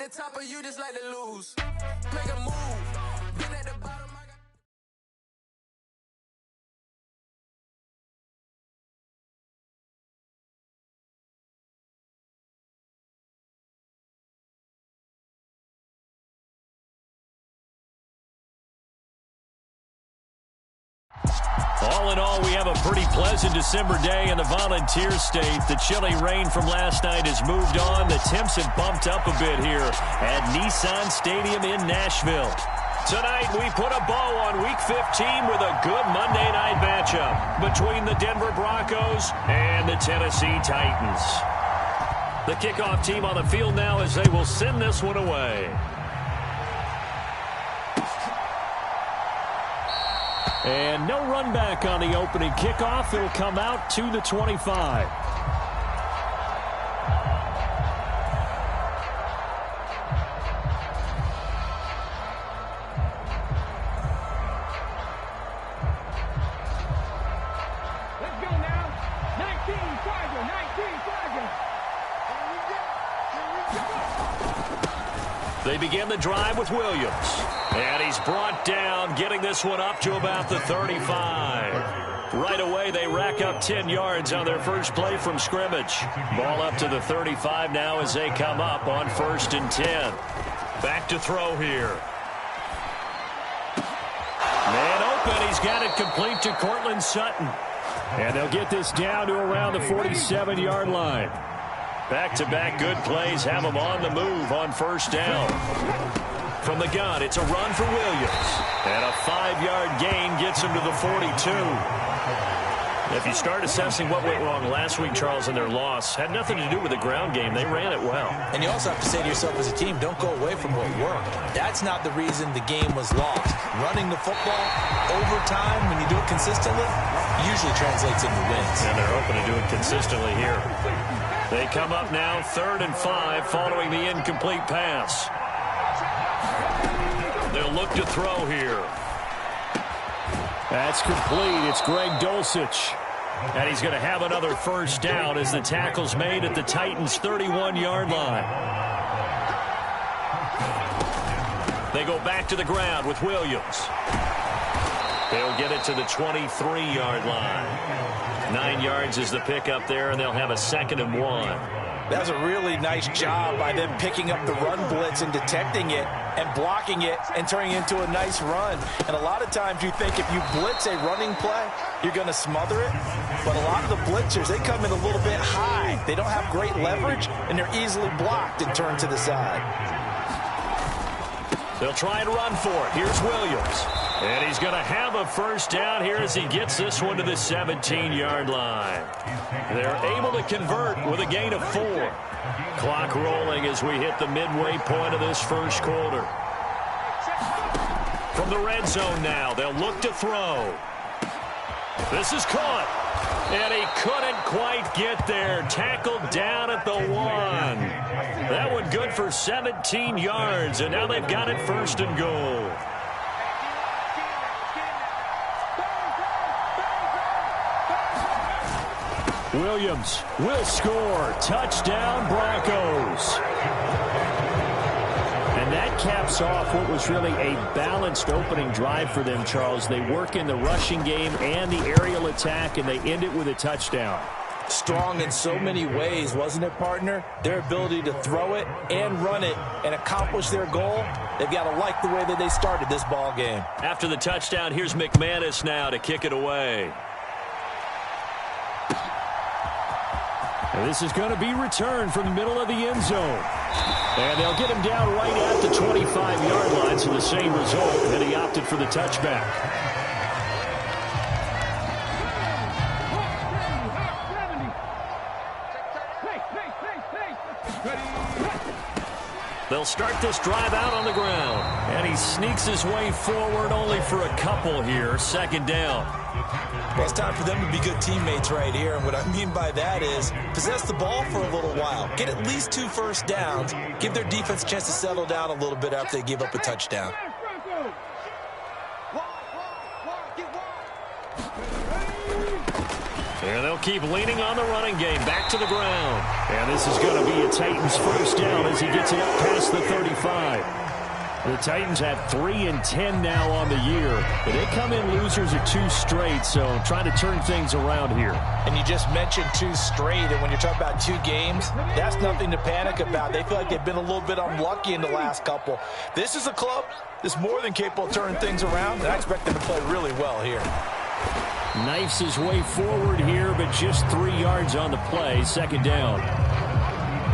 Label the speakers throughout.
Speaker 1: the top, or you just like to lose. Make a move. Been at the bottom.
Speaker 2: All in all, we have a pretty pleasant December day in the Volunteer State. The chilly rain from last night has moved on. The temps have bumped up a bit here at Nissan Stadium in Nashville. Tonight, we put a bow on Week 15 with a good Monday night matchup between the Denver Broncos and the Tennessee Titans. The kickoff team on the field now as they will send this one away. And no run back on the opening kickoff. It'll come out to the 25.
Speaker 3: Let's go now. 19 Tiger, 19 Tiger.
Speaker 2: They begin the drive with Williams. And he's brought down, getting this one up to about the 35. Right away, they rack up 10 yards on their first play from scrimmage. Ball up to the 35 now as they come up on 1st and 10. Back to throw here. Man open. He's got it complete to Cortland Sutton. And they'll get this down to around the 47-yard line. Back-to-back good plays have them on the move on 1st down. From the gun, it's a run for Williams. And a 5-yard gain gets him to the 42. If you start assessing what went wrong last week, Charles, in their loss, had nothing to do with the ground game. They ran it well.
Speaker 4: And you also have to say to yourself as a team, don't go away from what worked. That's not the reason the game was lost. Running the football over time, when you do it consistently, usually translates into wins.
Speaker 2: And they're hoping to do it consistently here. They come up now 3rd and 5 following the incomplete pass. They'll look to throw here. That's complete. It's Greg Dulcich. And he's going to have another 1st down as the tackle's made at the Titans' 31-yard line. They go back to the ground with Williams. They'll get it to the 23-yard line. 9 yards is the pickup there, and they'll have a 2nd and 1.
Speaker 4: That was a really nice job by them picking up the run blitz and detecting it and blocking it and turning it into a nice run. And a lot of times you think if you blitz a running play, you're going to smother it. But a lot of the blitzers, they come in a little bit high. They don't have great leverage, and they're easily blocked and turned to the side.
Speaker 2: They'll try and run for it. Here's Williams. And he's going to have a 1st down here as he gets this one to the 17-yard line. They're able to convert with a gain of 4. Clock rolling as we hit the midway point of this 1st quarter. From the red zone now, they'll look to throw. This is caught. And he couldn't quite get there. Tackled down at the 1. That one good for 17 yards, and now they've got it 1st and goal. Williams will score. Touchdown, Broncos. And that caps off what was really a balanced opening drive for them, Charles. They work in the rushing game and the aerial attack, and they end it with a touchdown.
Speaker 4: Strong in so many ways, wasn't it, partner? Their ability to throw it and run it and accomplish their goal, they've got to like the way that they started this ball game.
Speaker 2: After the touchdown, here's McManus now to kick it away. And this is going to be returned from the middle of the end zone. And they'll get him down right at the 25-yard line, so the same result, and he opted for the touchback. They'll start this drive out on the ground. And he sneaks his way forward only for a couple here. 2nd down.
Speaker 4: Well, it's time for them to be good teammates right here. And what I mean by that is possess the ball for a little while. Get at least 2 first downs. Give their defense a chance to settle down a little bit after they give up a touchdown.
Speaker 2: And they'll keep leaning on the running game. Back to the ground. And this is going to be a Titans first down as he gets it up past the 35. The Titans have 3-10 now on the year. But they come in losers of 2 straight, so trying to turn things around here.
Speaker 4: And you just mentioned 2 straight, and when you're talking about 2 games, that's nothing to panic about. They feel like they've been a little bit unlucky in the last couple. This is a club that's more than capable of turning things around, and I expect them to play really well here.
Speaker 2: Knifes his way forward here, but just 3 yards on the play. Second down.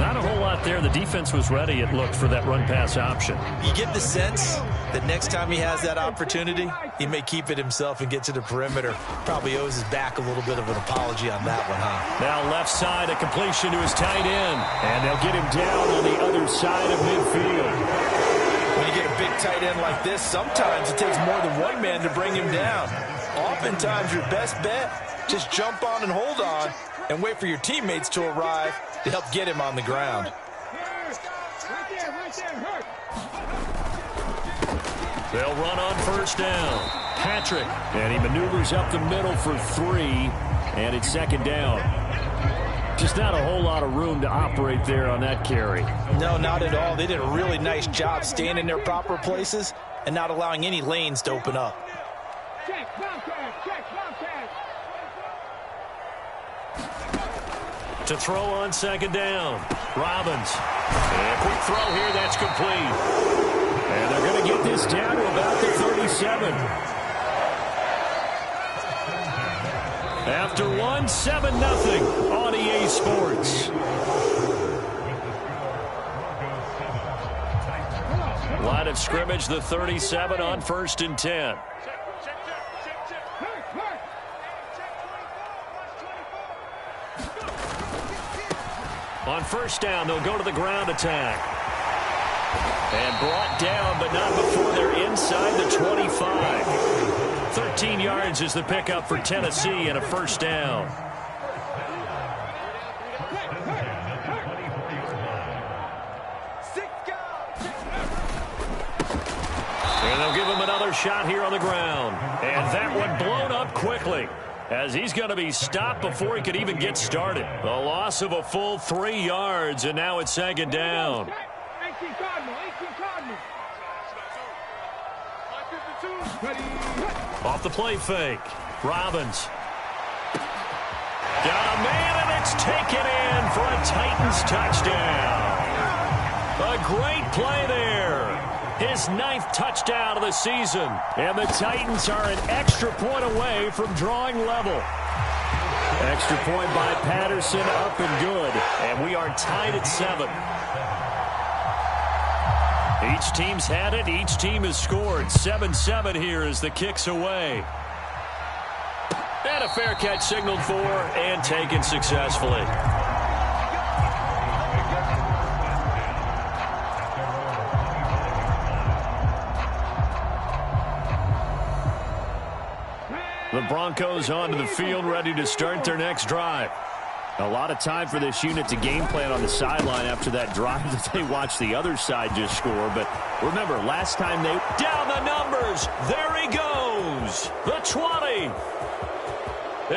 Speaker 2: Not a whole lot there. The defense was ready, it looked, for that run-pass option.
Speaker 4: You get the sense that next time he has that opportunity, he may keep it himself and get to the perimeter. Probably owes his back a little bit of an apology on that one, huh?
Speaker 2: Now left side, a completion to his tight end. And they'll get him down on the other side of midfield.
Speaker 4: When you get a big tight end like this, sometimes it takes more than one man to bring him down. Oftentimes, your best bet, just jump on and hold on and wait for your teammates to arrive to help get him on the ground.
Speaker 2: They'll run on first down. Patrick, and he maneuvers up the middle for 3, and it's second down. Just not a whole lot of room to operate there on that carry.
Speaker 4: No, not at all. They did a really nice job staying in their proper places and not allowing any lanes to open up.
Speaker 2: To throw on second down. Robbins. And a quick throw here, that's complete. And they're going to get this down to about the 37. After 1, 7-0 on EA Sports. Line of scrimmage, the 37 on 1st and 10. On first down, they'll go to the ground attack. And brought down, but not before they're inside the 25. 13 yards is the pickup for Tennessee and a first down. And they'll give him another shot here on the ground. And that one blown up quickly, as he's going to be stopped before he could even get started. The loss of a full 3 yards, and now it's second down. Off the play fake. Robbins. Got a man, and it's taken in for a Titans touchdown. A great play there. His 9th touchdown of the season. And the Titans are an extra point away from drawing level. Extra point by Patterson, up and good. And we are tied at 7. Each team's had it. Each team has scored. 7-7 here as the kick's away. And a fair catch signaled for and taken successfully. The Broncos onto the field, ready to start their next drive. A lot of time for this unit to game plan on the sideline after that drive that they watched the other side just score. But remember, last time they... Down the numbers! There he goes! The 20!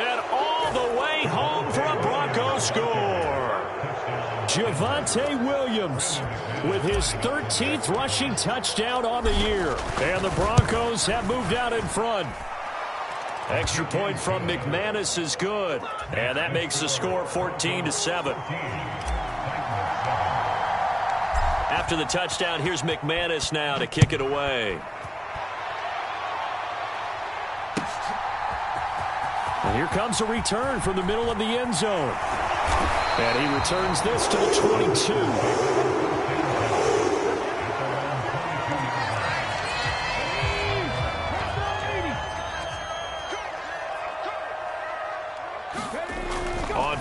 Speaker 2: And all the way home for a Bronco score! Javonte Williams with his 13th rushing touchdown on the year. And the Broncos have moved out in front. Extra point from McManus is good. And that makes the score 14-7. After the touchdown, here's McManus now to kick it away. And here comes a return from the middle of the end zone. And he returns this to the 22.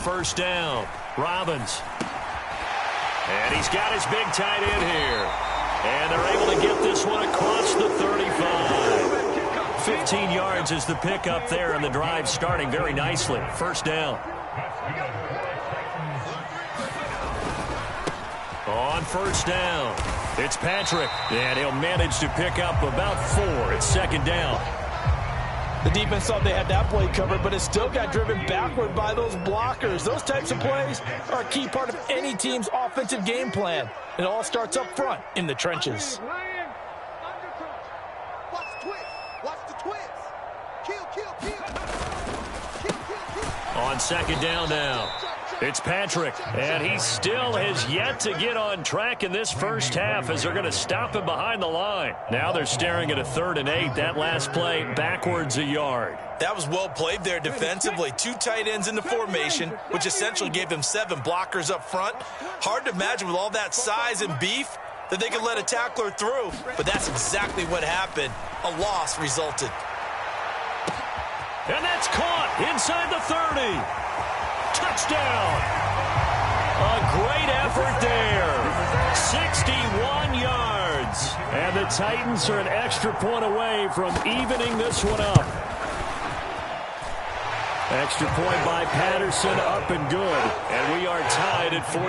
Speaker 2: First down, Robbins. And he's got his big tight end here. And they're able to get this one across the 35. 15 yards is the pickup there, and the drive starting very nicely. First down. On first down, it's Patrick. And he'll manage to pick up about 4. It's second down.
Speaker 4: The defense thought they had that play covered, but it still got driven backward by those blockers. Those types of plays are a key part of any team's offensive game plan. It all starts up front in the trenches.
Speaker 5: Watch the twist. Watch the twist. Kill, kill, kill. Kill, kill, kill.
Speaker 2: On second down now. It's Patrick, and he still has yet to get on track in this first half as they're going to stop him behind the line. Now they're staring at a 3rd and 8. That last play backwards a yard.
Speaker 4: That was well played there defensively. 2 tight ends in the formation, which essentially gave them 7 blockers up front. Hard to imagine with all that size and beef that they could let a tackler through, but that's exactly what happened. A loss resulted.
Speaker 2: And that's caught inside the 30. Touchdown. A great effort there. 61 yards. And the Titans are an extra point away from evening this one up. Extra point by Patterson, up and good. And we are tied at 14.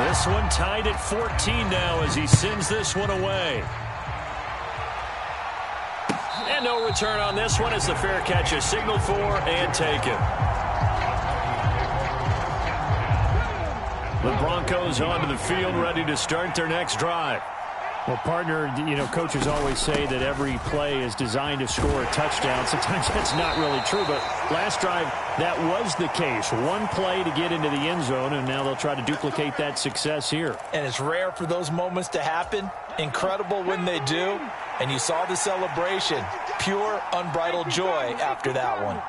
Speaker 2: This one tied at 14 now as he sends this one away. And no return on this one as the fair catch is signaled for and taken. The Broncos onto the field, ready to start their next drive.
Speaker 6: Well, partner, coaches always say that every play is designed to score a touchdown. Sometimes that's not really true, but last drive, that was the case. One play to get into the end zone, and now they'll try to duplicate that success here.
Speaker 4: And it's rare for those moments to happen. Incredible when they do. And you saw the celebration. Pure, unbridled joy after that one.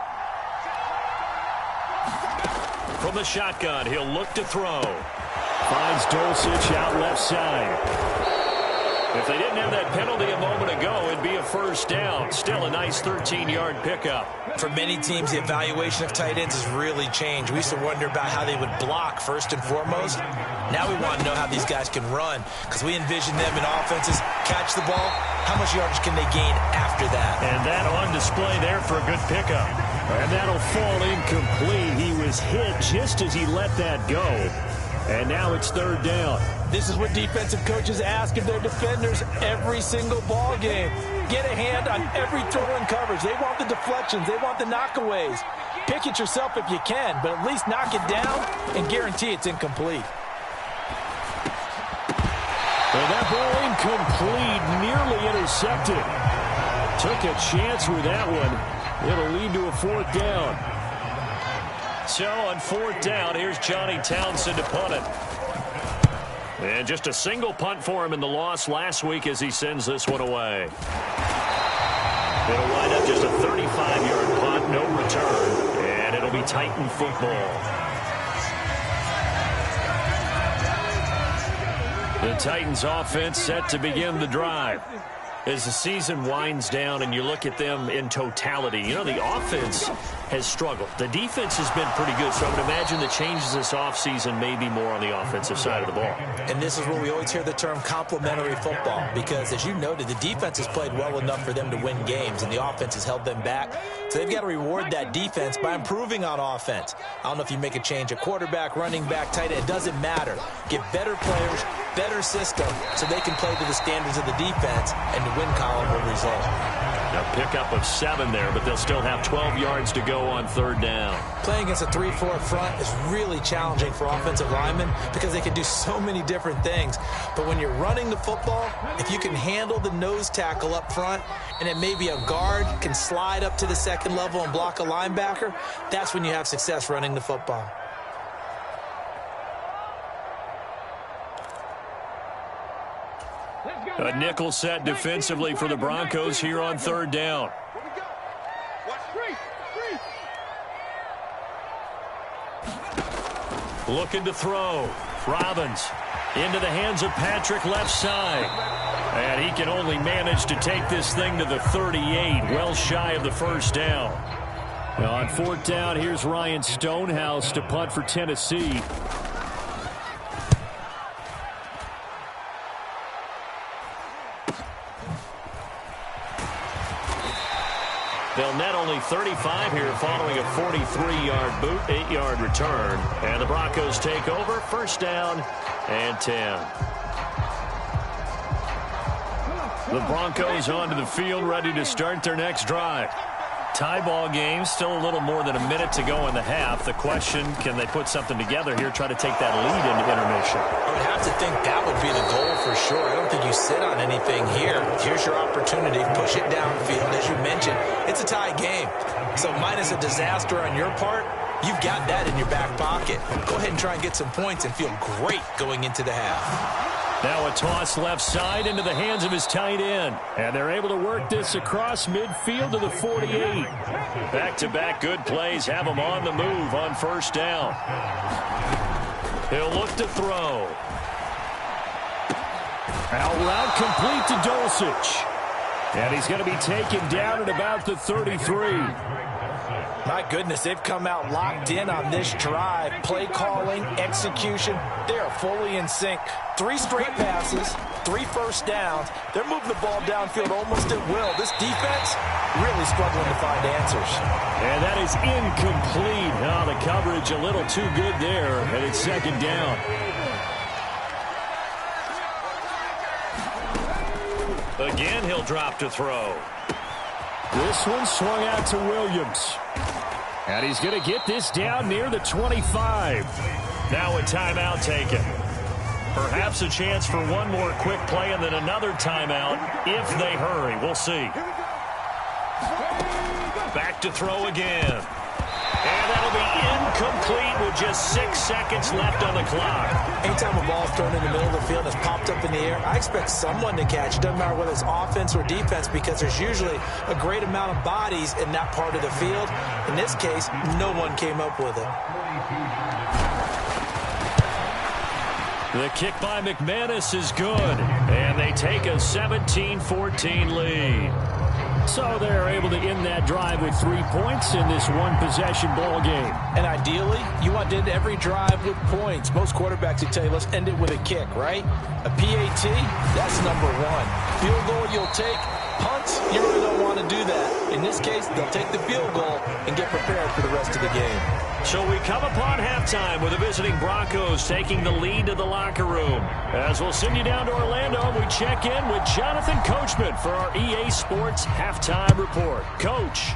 Speaker 2: From the shotgun, he'll look to throw. Finds Dulcich out left side. If they didn't have that penalty a moment ago, it'd be a first down. Still a nice 13-yard pickup.
Speaker 4: For many teams, the evaluation of tight ends has really changed. We used to wonder about how they would block first and foremost. Now we want to know how these guys can run, because we envision them in offenses catch the ball. How much yardage can they gain after that?
Speaker 2: And that on display there for a good pickup. And that'll fall incomplete. He was hit just as he let that go. And now it's 3rd down.
Speaker 4: This is what defensive coaches ask of their defenders every single ball game. Get a hand on every throw and coverage. They want the deflections. They want the knockaways. Pick it yourself if you can, but at least knock it down and guarantee it's incomplete.
Speaker 2: And that ball incomplete, nearly intercepted. Took a chance with that one. It'll lead to a 4th down. So on 4th down, here's Johnny Townsend to punt it. And just a single punt for him in the loss last week as he sends this one away. It'll wind up just a 35-yard punt, no return, and it'll be Titan football. The Titans offense set to begin the drive. As the season winds down and you look at them in totality, the offense has struggled. The defense has been pretty good, so I would imagine the changes this offseason may be more on the offensive side of the ball.
Speaker 4: And this is where we always hear the term complementary football, because as you noted, the defense has played well enough for them to win games, and the offense has held them back. So they've got to reward that defense by improving on offense. I don't know if you make a change at quarterback, running back, tight end, it doesn't matter. Get better players, better system, so they can play to the standards of the defense, and the win column will result.
Speaker 2: A pickup of 7 there, but they'll still have 12 yards to go on 3rd down.
Speaker 4: Playing against a 3-4 front is really challenging for offensive linemen because they can do so many different things. But when you're running the football, if you can handle the nose tackle up front, and then maybe a guard can slide up to the 2nd level and block a linebacker, that's when you have success running the football.
Speaker 2: A nickel set defensively for the Broncos here on 3rd down. Looking to throw. Robbins into the hands of Patrick left side. And he can only manage to take this thing to the 38, well shy of the first down. Now on 4th down, here's Ryan Stonehouse to punt for Tennessee. They'll net only 35 here following a 43-yard boot, 8-yard return. And the Broncos take over, 1st down and 10. The Broncos onto the field, ready to start their next drive. Tie ball game, still a little more than a minute to go in the half. The question, can they put something together here, try to take that lead into intermission?
Speaker 4: I would have to think that would be the goal for sure. I don't think you sit on anything here. Here's your opportunity. Push it downfield. As you mentioned, it's a tie game. So minus a disaster on your part, you've got that in your back pocket. Go ahead and try and get some points and feel great going into the half.
Speaker 2: Now a toss left side into the hands of his tight end. And they're able to work this across midfield to the 48. Back-to-back good plays have him on the move on first down. He'll look to throw. Out route complete to Dulcich. And he's going to be taken down at about the 33.
Speaker 4: My goodness, they've come out locked in on this drive. Play calling, execution, they are fully in sync. 3 straight passes, 3 first downs. They're moving the ball downfield almost at will. This defense really struggling to find answers.
Speaker 2: And that is incomplete. Oh, the coverage a little too good there, and it's second down. Again, he'll drop to throw.
Speaker 6: This one swung out to Williams.
Speaker 2: And he's going to get this down near the 25. Now a timeout taken. Perhaps a chance for one more quick play and then another timeout if they hurry. We'll see. Back to throw again. And that'll be incomplete with just 6 seconds left on the clock.
Speaker 4: Anytime a ball's thrown in the middle of the field and it's popped up in the air, I expect someone to catch. It doesn't matter whether it's offense or defense because there's usually a great amount of bodies in that part of the field. In this case, no one came up with it.
Speaker 2: The kick by McManus is good. And they take a 17-14 lead.
Speaker 6: So they're able to end that drive with 3 points in this one-possession ball game.
Speaker 4: And ideally, you want to end every drive with points. Most quarterbacks would tell you, let's end it with a kick, right? A PAT, that's number 1. Field goal you'll take. Punts, you really don't want to do that. In this case, they'll take the field goal and get prepared for the rest of the game.
Speaker 2: So we come upon halftime with the visiting Broncos taking the lead to the locker room. As we'll send you down to Orlando, we check in with Jonathan Coachman for our EA Sports Halftime Report. Coach.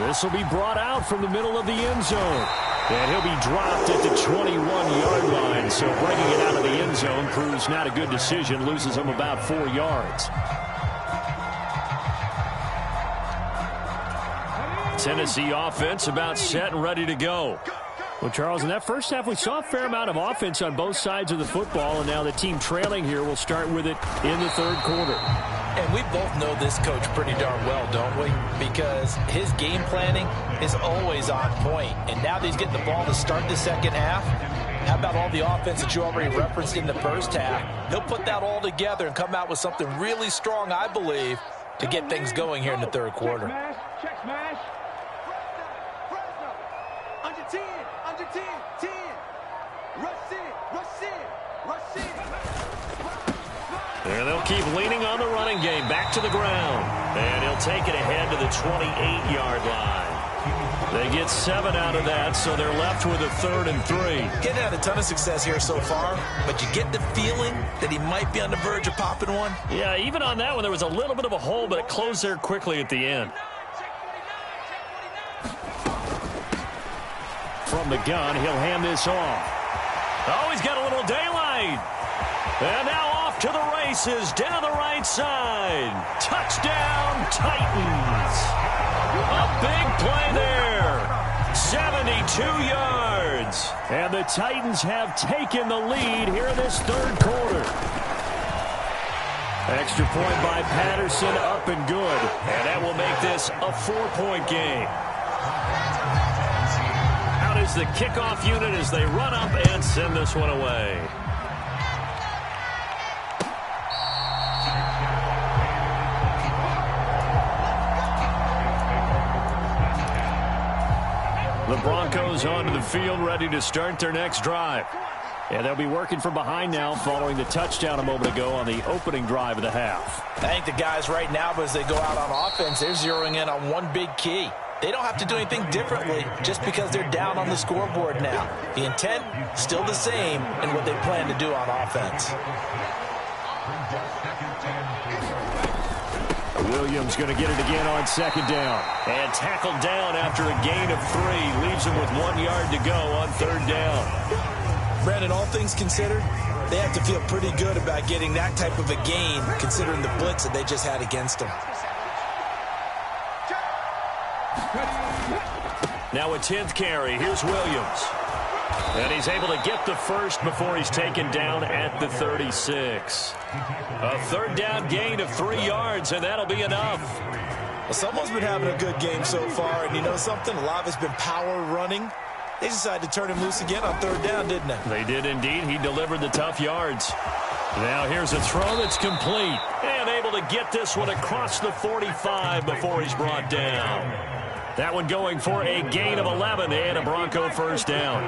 Speaker 6: This will be brought out from the middle of the end zone. And he'll be dropped at the 21-yard line. So bringing it out of the end zone proves not a good decision. Loses him about 4 yards.
Speaker 2: Tennessee offense about set and ready to go.
Speaker 6: Well, Charles, in that first half, we saw a fair amount of offense on both sides of the football, and now the team trailing here will start with it in the third quarter.
Speaker 4: And we both know this coach pretty darn well, don't we? Because his game planning is always on point. And now that he's getting the ball to start the second half, how about all the offense that you already referenced in the first half? He'll put that all together and come out with something really strong, I believe, to get things going here in the third quarter.
Speaker 3: Check smash.
Speaker 5: Under 10, under 10, 10. Rush in, rush in, rush in.
Speaker 2: And they'll keep leaning on the running game. Back to the ground. And he'll take it ahead to the 28-yard line. They get 7 out of that, so they're left with a 3rd and 3.
Speaker 4: Getting had a ton of success here so far, but you get the feeling that he might be on the verge of popping one.
Speaker 2: Yeah, even on that one, there was a little bit of a hole, but it closed there quickly at the end.
Speaker 6: From the gun, he'll hand this off.
Speaker 2: Oh, he's got a little daylight. And now off to the races, down the right side. Touchdown, Titans. A big play there. 72 yards.
Speaker 6: And the Titans have taken the lead here in this third quarter. Extra point by Patterson, up and good.
Speaker 2: And that will make this a 4-point game. Out is the kickoff unit as they run up and send this one away. The Broncos onto the field, ready to start their next drive.
Speaker 6: And they'll be working from behind now following the touchdown a moment ago on the opening drive of the half.
Speaker 4: I think the guys right now, as they go out on offense, they're zeroing in on one big key. They don't have to do anything differently just because they're down on the scoreboard now. The intent, still the same in what they plan to do on offense.
Speaker 2: Williams going to get it again on second down. And tackled down after a gain of 3. Leaves him with 1 yard to go on third down.
Speaker 4: Brandon, all things considered, they have to feel pretty good about getting that type of a gain considering the blitz that they just had against them.
Speaker 2: Now a 10th carry. Here's Williams. And he's able to get the first before he's taken down at the 36. A third down gain of 3 yards, and that'll be enough.
Speaker 4: Well, someone's been having a good game so far, and you know something? A lot of it's been power running. They decided to turn him loose again on third down, didn't they?
Speaker 2: They did indeed. He delivered the tough yards. Now here's a throw that's complete. And able to get this one across the 45 before he's brought down. That one going for a gain of 11 and a Bronco first down.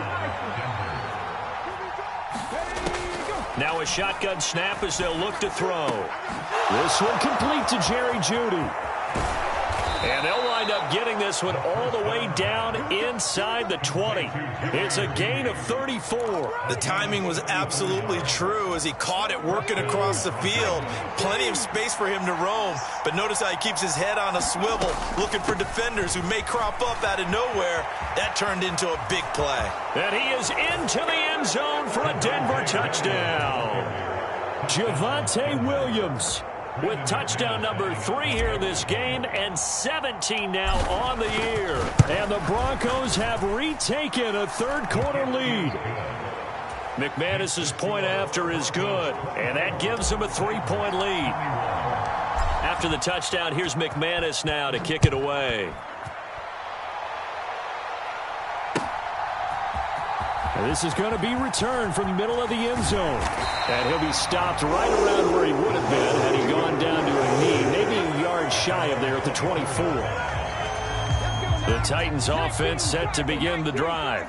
Speaker 2: Now a shotgun snap as they'll look to throw. This one complete to Jerry Jeudy. And they'll wind up getting this one all the way down inside the 20. It's a gain of 34.
Speaker 4: The timing was absolutely true as he caught it working across the field. Plenty of space for him to roam. But notice how he keeps his head on a swivel, looking for defenders who may crop up out of nowhere. That turned into a big play.
Speaker 2: And he is into the end zone for a Denver touchdown. Javonte Williams with touchdown number 3 here in this game, and 17 now on the year. And the Broncos have retaken a third-quarter lead. McManus's point after is good, and that gives them a 3-point lead. After the touchdown, here's McManus now to kick it away. And this is going to be returned from the middle of the end zone. And he'll be stopped right around where he would have been had he gone down to a knee, maybe a yard shy of there at the 24. The Titans offense set to begin the drive.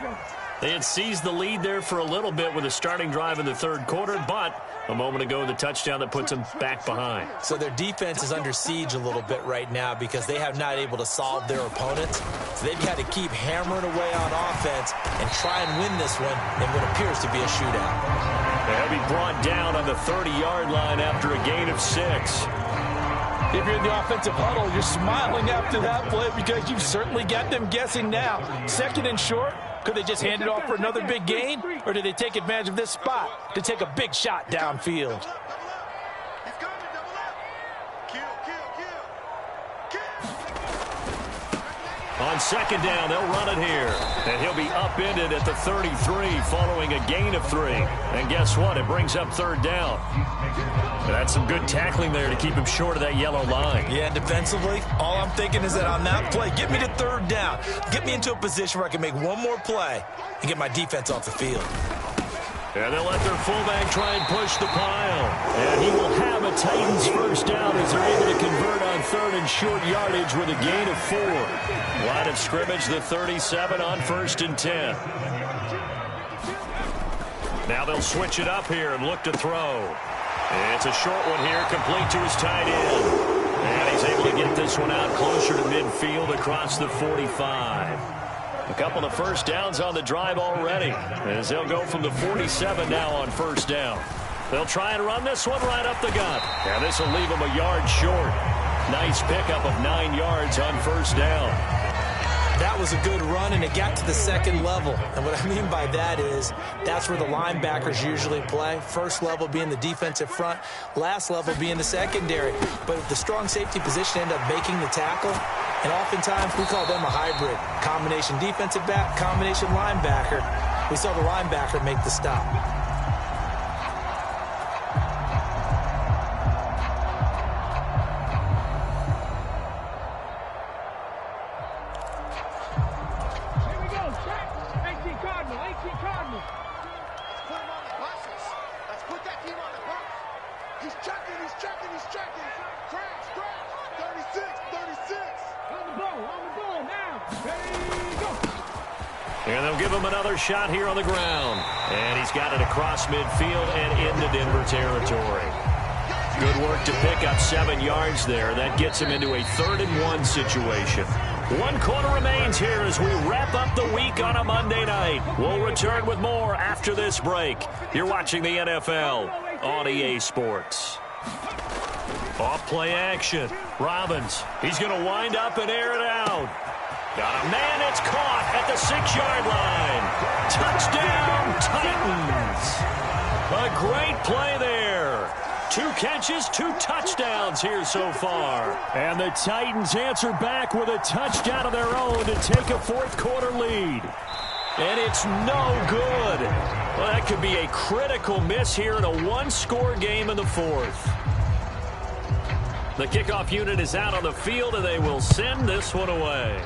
Speaker 2: They had seized the lead there for a little bit with a starting drive in the third quarter, but a moment ago the touchdown that puts them back behind.
Speaker 4: So their defense is under siege a little bit right now because they have not able to solve their opponents. So they've got to keep hammering away on offense and try and win this one in what appears to be a shootout.
Speaker 2: They'll be brought down on the 30-yard line after a gain of 6.
Speaker 4: If you're in the offensive huddle, you're smiling after that play because you've certainly got them guessing now. Second and short. Could they just hand it off for another big gain? Or did they take advantage of this spot to take a big shot downfield?
Speaker 2: On second down, they'll run it here. And he'll be upended at the 33 following a gain of 3. And guess what? It brings up third down. That's some good tackling there to keep him short of that yellow line.
Speaker 4: Yeah, defensively, all I'm thinking is that on that play, get me to third down. Get me into a position where I can make one more play and get my defense off the field.
Speaker 2: And they'll let their fullback try and push the pile. And he will have a Titans first down as they're able to convert on third and short yardage with a gain of 4. Line of scrimmage, the 37 on 1st and 10. Now they'll switch it up here and look to throw. It's a short one here, complete to his tight end. And he's able to get this one out closer to midfield across the 45. A couple of first downs on the drive already, as they'll go from the 47 now on first down. They'll try and run this one right up the gut. And this will leave them a yard short. Nice pickup of 9 yards on first down.
Speaker 4: That was a good run, and it got to the second level. And what I mean by that is that's where the linebackers usually play. First level being the defensive front, last level being the secondary. But the strong safety position ended up making the tackle, and oftentimes we call them a hybrid. Combination defensive back, combination linebacker. We saw the linebacker make the stop.
Speaker 2: And they'll give him another shot here on the ground. And he's got it across midfield and into Denver territory. Good work to pick up 7 yards there. That gets him into a 3rd and 1 situation. 1 quarter remains here as we wrap up the week on a Monday night. We'll return with more after this break. You're watching the NFL on EA Sports. Off play action. Robbins, he's going to wind up and air it out. Got a man, it's caught at the 6-yard line. Touchdown, Titans. A great play there. 2 catches, 2 touchdowns here so far. And the Titans answer back with a touchdown of their own to take a 4th quarter lead. And it's no good. Well, that could be a critical miss here in a 1-score game in the 4th. The kickoff unit is out on the field, and they will send this one away.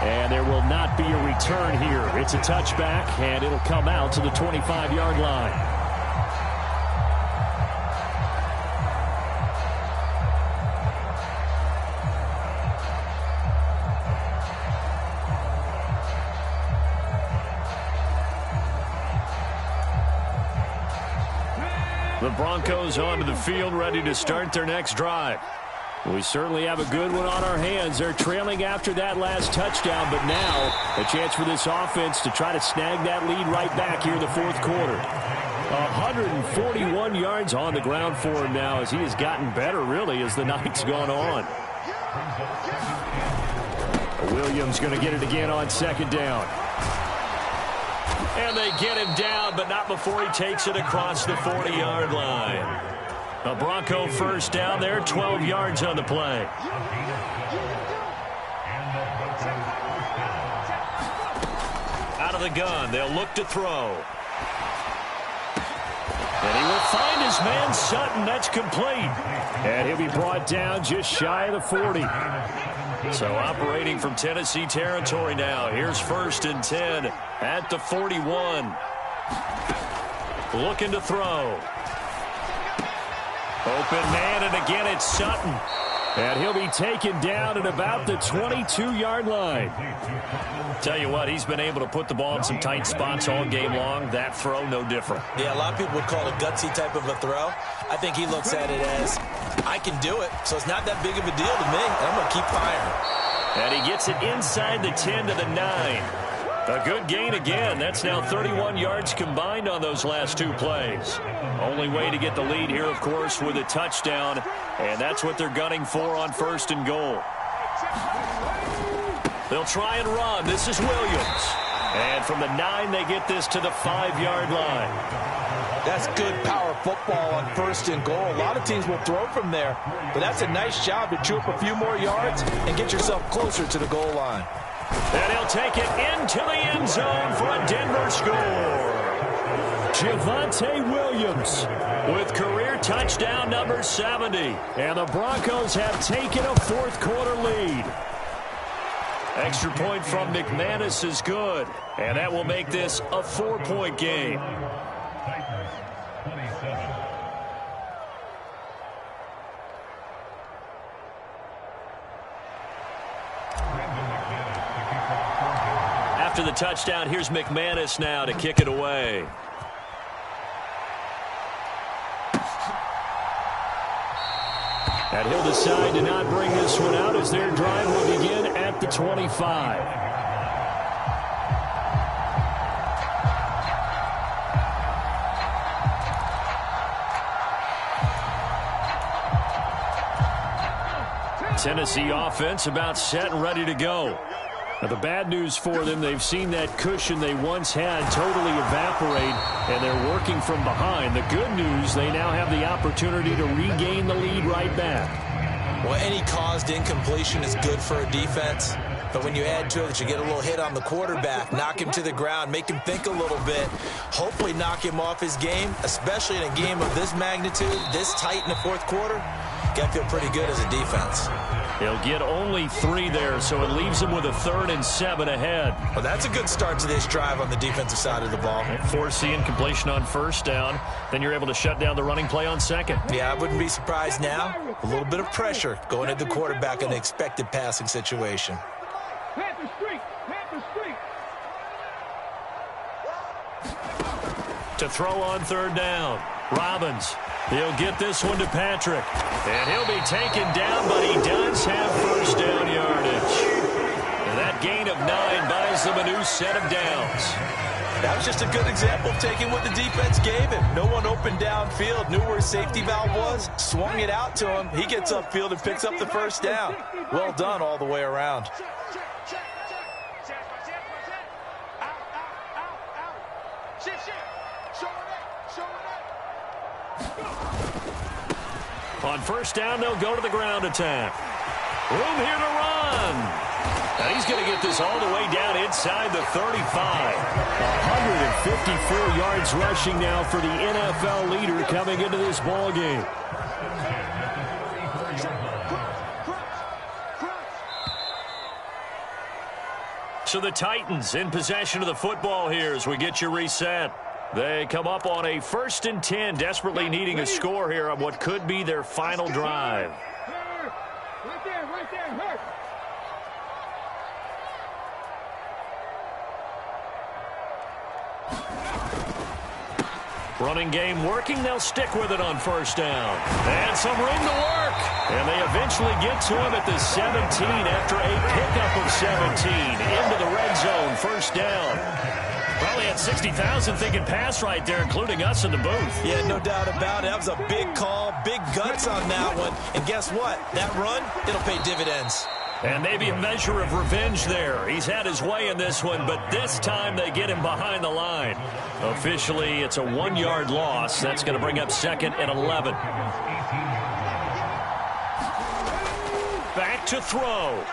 Speaker 2: And there will not be a return here. It's a touchback, and it'll come out to the 25-yard line. The Broncos onto the field, ready to start their next drive. We certainly have a good one on our hands. They're trailing after that last touchdown, but now a chance for this offense to try to snag that lead right back here in the 4th quarter. 141 yards on the ground for him now as he has gotten better, really, as the night's gone on. Williams going to get it again on 2nd down. And they get him down, but not before he takes it across the 40-yard line. A Bronco first down there, 12 yards on the play. Out of the gun, they'll look to throw. And he will find his man Sutton. That's complete. And he'll be brought down just shy of the 40. So operating from Tennessee territory now. Here's 1st and 10 at the 41. Looking to throw. Open man, and again it's Sutton. And he'll be taken down at about the 22-yard line. Tell you what, he's been able to put the ball in some tight spots all game long. That throw, no different.
Speaker 4: Yeah, a lot of people would call it a gutsy type of a throw. I think he looks at it as, I can do it, so it's not that big of a deal to me, and I'm going to keep firing.
Speaker 2: And he gets it inside the 10 to the 9. A good gain again. That's now 31 yards combined on those last 2 plays. Only way to get the lead here, of course, with a touchdown. And that's what they're gunning for on 1st and goal. They'll try and run. This is Williams. And from the 9, they get this to the 5-yard line.
Speaker 4: That's good power football on 1st and goal. A lot of teams will throw from there. But that's a nice job to chew up a few more yards and get yourself closer to the goal line.
Speaker 2: And he'll take it into the end zone for a Denver score. Javonte Williams with career touchdown number 70. And the Broncos have taken a 4th quarter lead. Extra point from McManus is good. And that will make this a 4-point game. After the touchdown, here's McManus now to kick it away. And he'll decide to not bring this one out as their drive will begin at the 25. Tennessee offense about set and ready to go. Now, the bad news for them, they've seen that cushion they once had totally evaporate, and they're working from behind. The good news, they now have the opportunity to regain the lead right back.
Speaker 4: Well, any caused incompletion is good for a defense. But when you add to it that you get a little hit on the quarterback, knock him to the ground, make him think a little bit, hopefully knock him off his game, especially in a game of this magnitude, this tight in the 4th quarter, got to feel pretty good as a defense.
Speaker 2: He'll get only 3 there, so it leaves him with a 3rd and 7 ahead.
Speaker 4: Well, that's a good start to this drive on the defensive side of the ball.
Speaker 2: Force the incompletion on 1st down. Then you're able to shut down the running play on 2nd.
Speaker 4: Yeah, I wouldn't be surprised now. A little bit of pressure going at the quarterback in the expected passing situation.
Speaker 3: Panther Street! Panther Street!
Speaker 2: To throw on 3rd down. Robbins. He'll get this one to Patrick. And he'll be taken down, but he does have first down yardage. And that gain of 9 buys them a new set of downs.
Speaker 4: That was just a good example of taking what the defense gave him. No one open downfield, knew where his safety valve was, swung it out to him. He gets upfield and picks up the first down. Well done all the way around.
Speaker 2: On first down, they'll go to the ground attack. Room here to run. Now he's going to get this all the way down inside the 35. 154 yards rushing now for the NFL leader coming into this ball game. So the Titans in possession of the football here as we get you reset. They come up on a 1st and 10, desperately needing a score here on what could be their final drive.
Speaker 3: Right there, hurt.
Speaker 2: Running game working. They'll stick with it on first down. And some room to work. And they eventually get to him at the 17 after a pickup of 17. Into the red zone, first down. Probably had 60,000 thinking pass right there, including us in the booth.
Speaker 4: Yeah, no doubt about it. That was a big call, big guts on that one. And guess what? That run, it'll pay dividends.
Speaker 2: And maybe a measure of revenge there. He's had his way in this one, but this time they get him behind the line. Officially, it's a 1-yard loss. That's going to bring up 2nd and 11. Back to throw.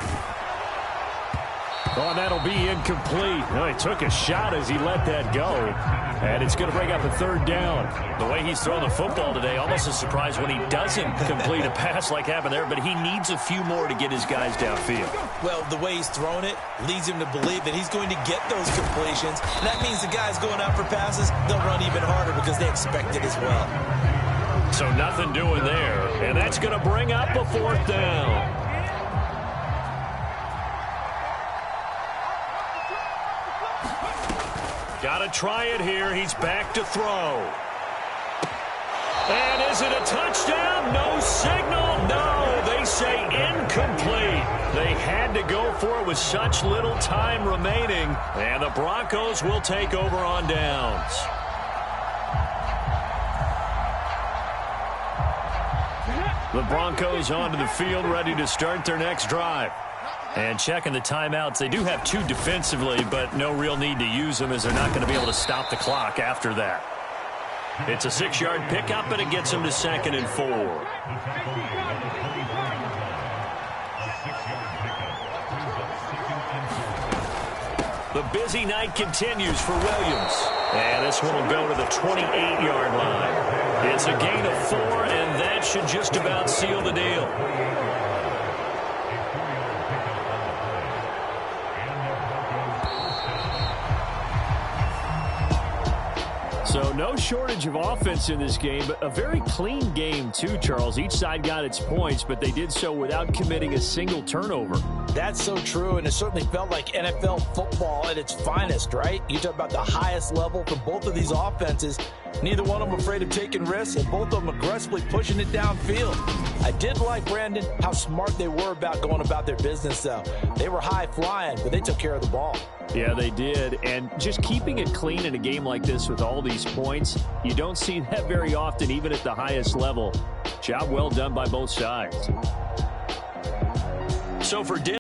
Speaker 2: Oh, and that'll be incomplete. Oh, he took a shot as he let that go. And it's going to bring up a 3rd down. The way he's thrown the football today, almost a surprise when he doesn't complete a pass like happened there, but he needs a few more to get his guys downfield.
Speaker 4: Well, the way he's thrown it leads him to believe that he's going to get those completions. And that means the guys going out for passes, they'll run even harder because they expect it as well.
Speaker 2: So nothing doing there. And that's going to bring up a 4th down. Got to try it here. He's back to throw. And is it a touchdown? No signal. No, they say incomplete. They had to go for it with such little time remaining. And the Broncos will take over on downs. The Broncos onto the field, ready to start their next drive. And checking the timeouts, they do have 2 defensively, but no real need to use them as they're not going to be able to stop the clock after that. It's a 6-yard pickup, and it gets them to 2nd and 4. The busy night continues for Williams. And this one will go to the 28-yard line. It's a gain of 4, and that should just about seal the deal. So no shortage of offense in this game, but a very clean game too, Charles. Each side got its points, but they did so without committing a single turnover.
Speaker 4: That's so true, and it certainly felt like NFL football at its finest, right? You talk about the highest level for both of these offenses. Neither one of them afraid of taking risks, and both of them aggressively pushing it downfield. I did like, Brandon, how smart they were about going about their business, though. They were high-flying, but they took care of the ball.
Speaker 6: Yeah, they did. And just keeping it clean in a game like this with all these points, you don't see that very often, even at the highest level. Job well done by both sides.
Speaker 2: So for